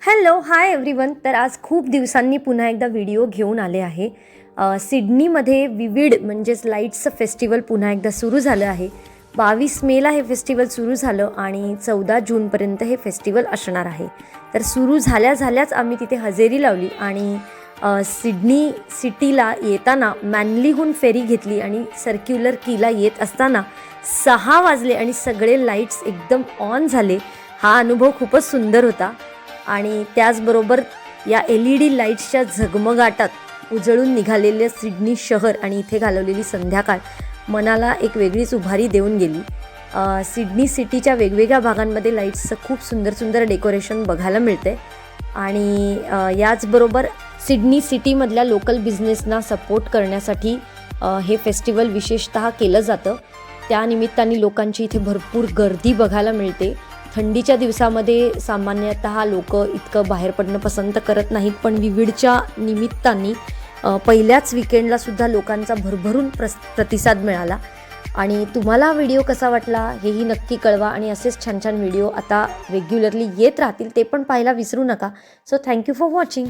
Hello hi everyone. तर आज खूप दिवसांनी पुन्हा एकदा व्हिडिओ घेऊन आले आहे. सिडनीमध्ये विविड म्हणजेच लाईट्सचं फेस्टिवल पुन्हा एकदा सुरू झालं आहे. 22 मेला हे फेस्टिवल सुरू झालं आणि 14 जूनपर्यंत हे फेस्टिवल असणार आहे. तर सुरू झाल्याच आम्ही तिथे हजेरी लावली आणि सिडनी सिटीला येताना मॅनलीहून फेरी घेतली आणि सर्क्युलर कीला येत असताना 6 वाजले आणि सगळे लाईट्स एकदम ऑन झाले. हा अनुभव खूपच सुंदर होता आणि त्याचबरोबर या LED लाईट्सच्या झगमगाटात उजळून निघालेले सिडनी शहर आणि इथे घालवलेली संध्याकाळ मनाला एक वेगळीच उभारी देऊन गेली. सिडनी सिटीच्या वेगवेगळ्या भागांमध्ये लाईट्सचं खूप सुंदर डेकोरेशन बघायला मिळते आणि याचबरोबर सिडनी सिटीमधल्या लोकल बिझनेसना सपोर्ट करण्यासाठी हे फेस्टिवल विशेषतः केलं जातं. त्यानिमित्ताने लोकांची इथे भरपूर गर्दी बघायला मिळते. थंडीच्या दिवसामध्ये सामान्यतः लोक इतकं बाहेर पडणं पसंत करत नाहीत, पण विविडच्या निमित्ताने पहिल्याच विकेंडलासुद्धा लोकांचा भरभरून प्रतिसाद मिळाला. आणि तुम्हाला व्हिडिओ कसा वाटला हेही नक्की कळवा आणि असेच छान व्हिडिओ आता रेग्युलरली येत राहतील ते पण पाहायला विसरू नका. So thank you for watching.